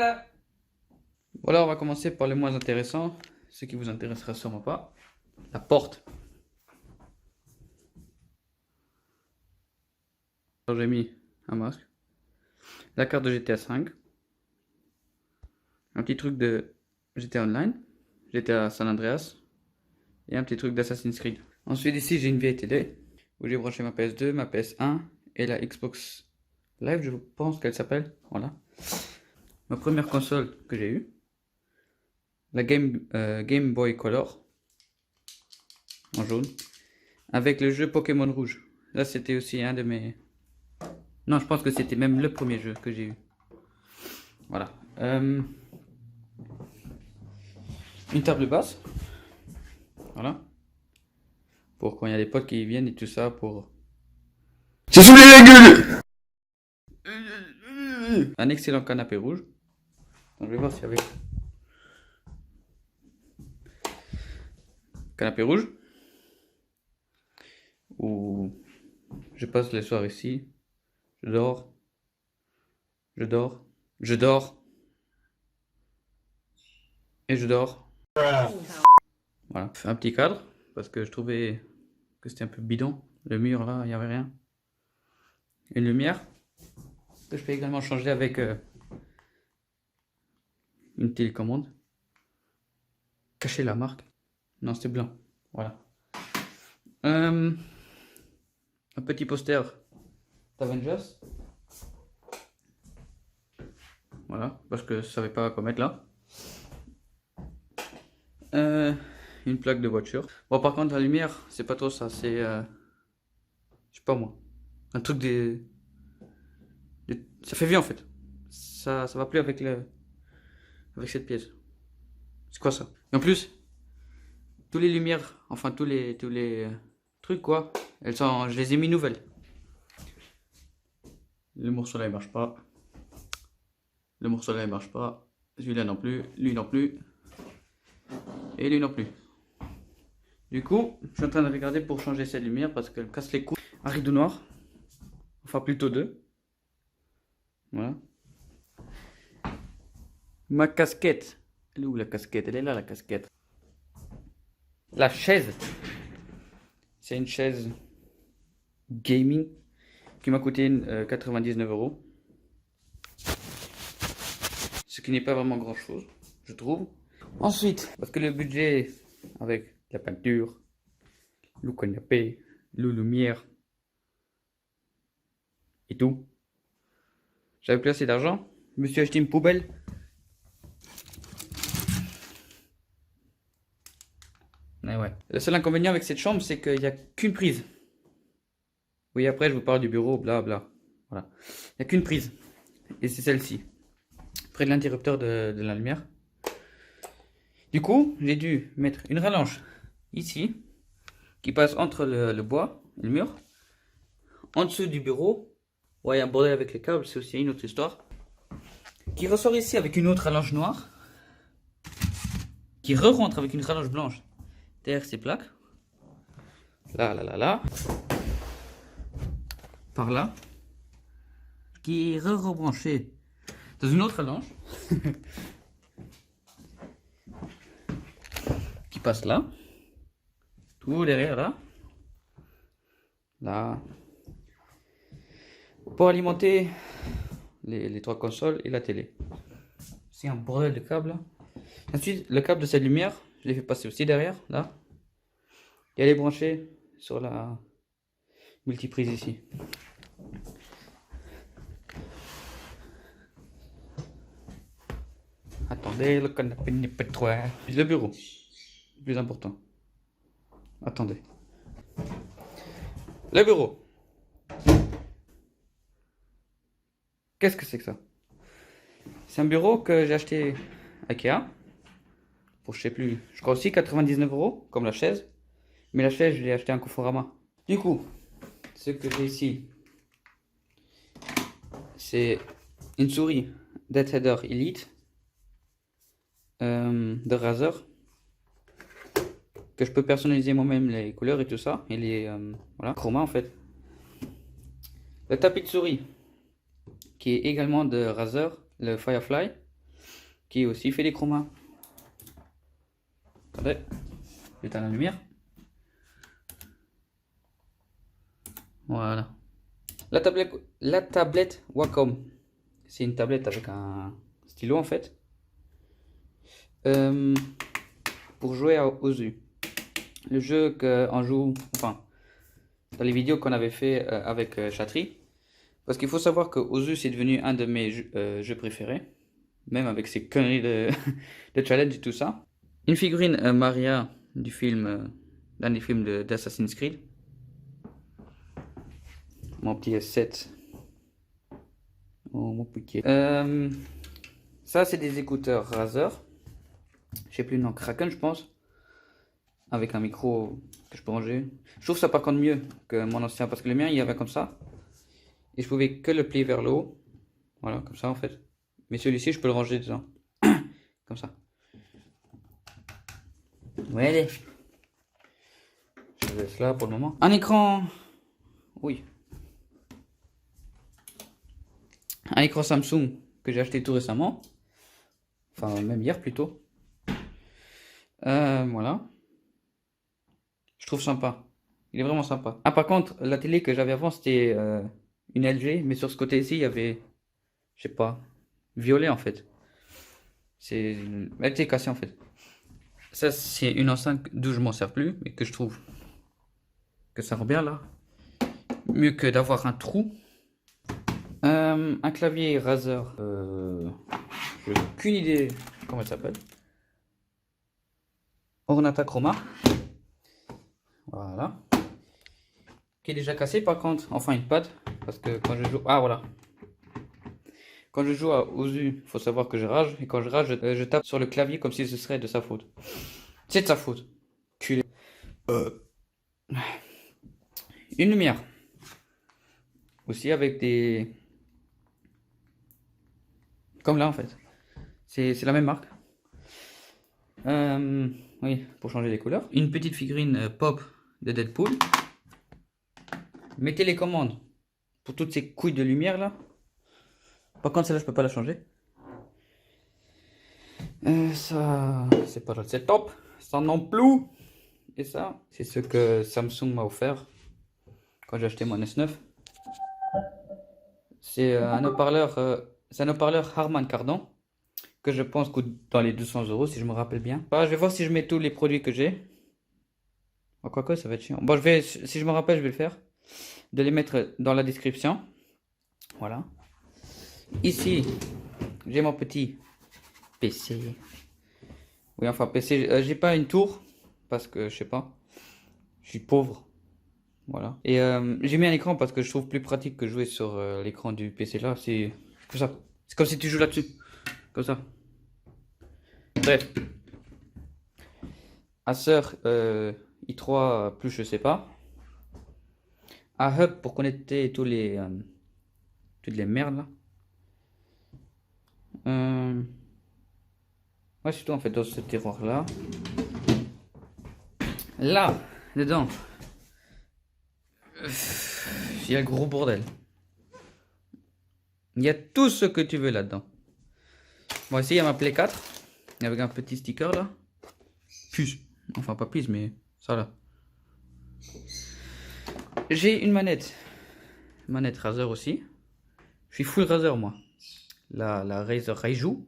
Voilà. Voilà, on va commencer par les moins intéressants, ce qui vous intéressera sûrement pas. La porte. Alors, j'ai mis un masque, la carte de GTA 5, un petit truc de GTA Online, GTA San Andreas et un petit truc d'Assassin's Creed. Ensuite ici j'ai une vieille télé où j'ai branché ma PS2, ma PS1 et la Xbox Live, je pense qu'elle s'appelle. Voilà. Ma première console que j'ai eue, la Game Boy Color en jaune, avec le jeu Pokémon Rouge. Là c'était aussi un de mes... Non, je pense que c'était même le premier jeu que j'ai eu. Voilà. Une table basse. Voilà. Pour quand il y a des potes qui viennent et tout ça, pour... C'est sous les gueules. Un excellent canapé rouge. Donc, je vais voir si avec... Canapé rouge. Où je passe les soirs ici. Je dors. Je dors. Je dors. Et je dors. Voilà. Un petit cadre. Parce que je trouvais que c'était un peu bidon. Le mur là, il n'y avait rien. Une lumière. Que je peux également changer avec une télécommande. Cacher la marque. Non, c'était blanc. Voilà. Un petit poster d'Avengers. Voilà, parce que je savais pas quoi mettre là. Une plaque de voiture. Bon, par contre, la lumière, c'est pas trop ça. C'est, je sais pas moi, un truc ça fait vieux en fait. Ça va plus avec avec cette pièce. C'est quoi ça? Et en plus, toutes les lumières, enfin tous les trucs quoi, elles sont, je les ai mis nouvelles. Le morceau là il marche pas. Le morceau là il marche pas. Celui-là non plus. Lui non plus. Et lui non plus. Du coup, je suis en train de regarder pour changer cette lumière parce qu'elle casse les couilles. Un rideau noir. Enfin plutôt deux. Voilà. Ma casquette. Elle est où la casquette? Elle est là la casquette. La chaise. C'est une chaise gaming qui m'a coûté 99 euros. Ce qui n'est pas vraiment grand chose, je trouve. Ensuite, parce que le budget avec la peinture, le canapé, la lumière et tout, j'avais plus assez d'argent. Je me suis acheté une poubelle. Et ouais. Le seul inconvénient avec cette chambre, c'est qu'il n'y a qu'une prise. Oui, après, je vous parle du bureau, bla bla. Voilà. Il n'y a qu'une prise. Et c'est celle-ci. Près de l'interrupteur de la lumière. Du coup, j'ai dû mettre une rallonge ici, qui passe entre le bois et le mur. En dessous du bureau. Ouais, il y a un bordel avec les câbles, c'est aussi une autre histoire. Qui ressort ici avec une autre rallonge noire. Qui re-rentre avec une rallonge blanche derrière ces plaques. Là, là, là, là. Par là. Qui est rebranché dans une autre rallonge. Qui passe là. Tout derrière là. Là. Pour alimenter les trois consoles et la télé. C'est un bordel de câbles. Ensuite, le câble de cette lumière, je l'ai fait passer aussi derrière, là. Et elle est branchée sur la multiprise ici. Attendez, le canapé n'est pas trop. Le bureau, le plus important. Attendez. Le bureau. Qu'est-ce que c'est que ça? C'est un bureau que j'ai acheté à Ikea. Pour je sais plus, je crois aussi 99 euros, comme la chaise. Mais la chaise, je l'ai acheté en Conforama. Du coup, ce que j'ai ici, c'est une souris Death Header Elite de Razer. Que je peux personnaliser moi-même les couleurs et tout ça. Et les voilà, chroma en fait. Le tapis de souris, qui est également de Razer, le Firefly. qui aussi fait des chromas. Attendez, j'éteins la lumière. Voilà. La tablette Wacom. C'est une tablette avec un stylo en fait. Pour jouer à Ozu. Le jeu qu'on joue, enfin, dans les vidéos qu'on avait fait avec Chatri. Parce qu'il faut savoir que Ozu c'est devenu un de mes jeux préférés. Même avec ses conneries de challenge et tout ça. Une figurine Maria du film, d'un des films d'Assassin's Creed. Mon petit S7. Oh mon petit. Ça c'est des écouteurs Razer. Je sais plus le nom, Kraken je pense. Avec un micro que je peux ranger. Je trouve ça par contre mieux que mon ancien parce que le mien il y avait comme ça. Et je pouvais que le plier vers le haut. Voilà, comme ça en fait. Mais celui-ci je peux le ranger dedans. Comme ça. Ouais, allez. Je laisse là pour le moment. Un écran. Oui. Un écran Samsung que j'ai acheté tout récemment. Enfin, même hier plutôt. Voilà. Je trouve sympa. Il est vraiment sympa. Ah, par contre, la télé que j'avais avant, c'était une LG. Mais sur ce côté-ci, il y avait, je sais pas, violet en fait. Elle était cassée en fait. Ça, c'est une enceinte d'où je m'en sers plus. Mais que je trouve que ça rend bien là. Mieux que d'avoir un trou. Un clavier Razer. J'ai aucune idée comment il s'appelle. Ornata Chroma. Voilà. Qui est déjà cassé par contre. Enfin une patte. Parce que quand je joue. Ah voilà. Quand je joue à Ozu, il faut savoir que je rage. Et quand je rage, je tape sur le clavier comme si ce serait de sa faute. C'est de sa faute. Culé. Une lumière. Aussi avec des. Comme là en fait. C'est la même marque. Oui, pour changer les couleurs. Une petite figurine pop de Deadpool. Mes télécommandes. Pour toutes ces couilles de lumière là. Par contre celle-là je peux pas la changer. Ça, c'est pas le setup. Ça non plus. Et ça, c'est ce que Samsung m'a offert quand j'ai acheté mon S9. C'est un haut-parleur Harman Kardon que je pense coûte dans les 200 € si je me rappelle bien. Bah, je vais voir si je mets tous les produits que j'ai. Oh, quoique ça va être chiant. Bon, si je me rappelle, je vais le faire. De les mettre dans la description. Voilà. Ici, j'ai mon petit PC. Oui, enfin PC. J'ai pas une tour parce que je sais pas. Je suis pauvre. Voilà. Et j'ai mis un écran parce que je trouve plus pratique que jouer sur l'écran du PC là. C'est comme ça. C'est comme si tu joues là-dessus. Comme ça. Bref. Acer i3 plus je sais pas. Un hub pour connecter toutes les merdes là. Ouais, c'est tout en fait dans ce tiroir là. Là, dedans. Il y a le gros bordel. Il y a tout ce que tu veux là-dedans. Bon, ici il y a ma Play 4. Avec un petit sticker là. Plus. Enfin, pas plus, mais ça là. J'ai une manette. Manette Razer aussi. Je suis full Razer moi. La Razer Raiju.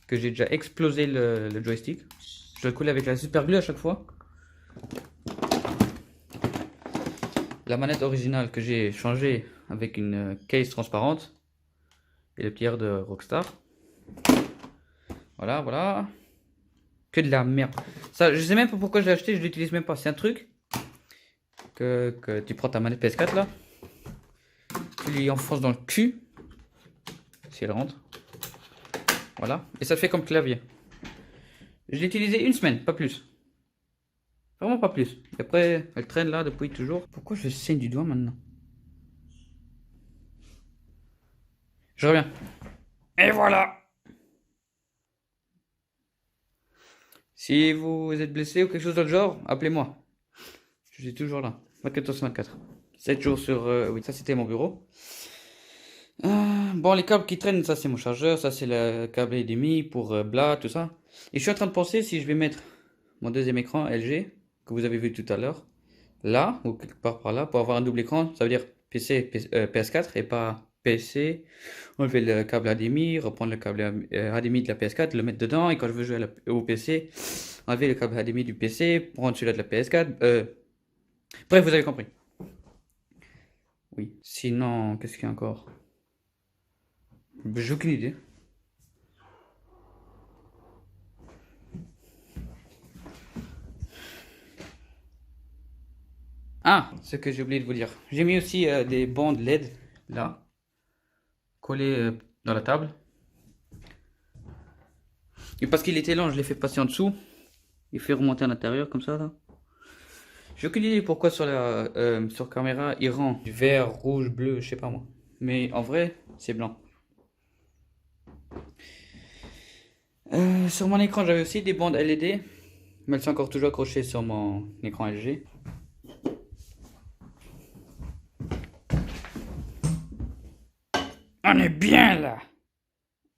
Que j'ai déjà explosé le joystick. Je le colle avec la super glue à chaque fois. La manette originale que j'ai changée avec une case transparente. Et le petit air de Rockstar. Voilà, voilà. Que de la merde. Ça, je sais même pas pourquoi je l'ai acheté, je l'utilise même pas. C'est un truc que tu prends ta manette PS4 là. Tu lui enfonces dans le cul. Si elle rentre. Voilà. Et ça fait comme clavier. Je l'ai utilisé une semaine, pas plus. Vraiment pas plus. Et après, elle traîne là depuis toujours. Pourquoi je saigne du doigt maintenant? Je reviens. Et voilà. Si vous êtes blessé ou quelque chose de genre, appelez-moi. Je suis toujours là. 24/24. 7 jours sur... oui, ça c'était mon bureau. Bon, les câbles qui traînent, ça c'est mon chargeur, ça c'est le câble HDMI pour bla, tout ça. Et je suis en train de penser si je vais mettre mon deuxième écran LG, que vous avez vu tout à l'heure, là, ou quelque part par là, pour avoir un double écran, ça veut dire PS4 et pas PC. Enlever le câble HDMI, reprendre le câble HDMI de la PS4, le mettre dedans, et quand je veux jouer au PC, enlever le câble HDMI du PC, prendre celui-là de la PS4. Bref, vous avez compris. Oui. Sinon, qu'est-ce qu'il y a encore? J'ai aucune idée. Ah, ce que j'ai oublié de vous dire. J'ai mis aussi des bandes LED, là, collées dans la table. Et parce qu'il était lent, je l'ai fait passer en dessous. Il fait remonter à l'intérieur, comme ça, là. J'ai aucune idée pourquoi sur caméra, il rend du vert, rouge, bleu, je sais pas moi. Mais en vrai, c'est blanc. Sur mon écran, j'avais aussi des bandes LED. Mais elles sont encore toujours accrochées sur mon écran LG. On est bien là.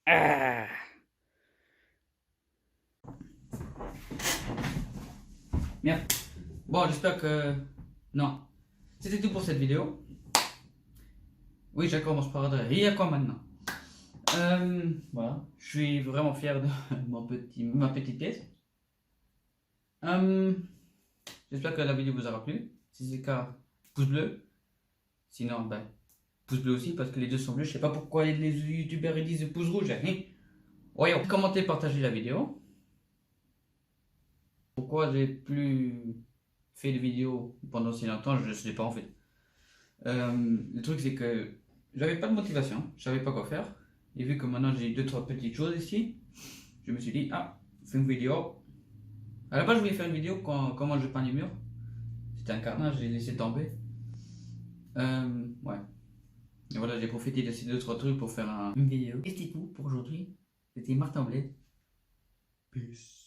Ah. Merde. Bon, j'espère que... Non. C'était tout pour cette vidéo. Oui, je commence par dire, il y a quoi maintenant? Voilà. Je suis vraiment fier de ma petite pièce. J'espère que la vidéo vous aura plu. Si c'est le cas, pouce bleu. Sinon, ben, pouce bleu aussi, parce que les deux sont bleus. Je sais pas pourquoi les youtubeurs ils disent pouce rouge. Hein. Ouais, commentez, partagez la vidéo. Pourquoi j'ai plus fait de vidéos pendant si longtemps, je ne sais pas en fait. Le truc c'est que j'avais pas de motivation, je savais pas quoi faire. Et vu que maintenant j'ai 2-3 petites choses ici, je me suis dit, ah, fais une vidéo. À la base je voulais faire une vidéo comment je peins les murs. C'était un carnage, j'ai laissé tomber. Ouais. Et voilà, j'ai profité de ces 2-3 trucs pour faire une vidéo. Et c'était tout pour aujourd'hui. C'était Martin Blais. Peace.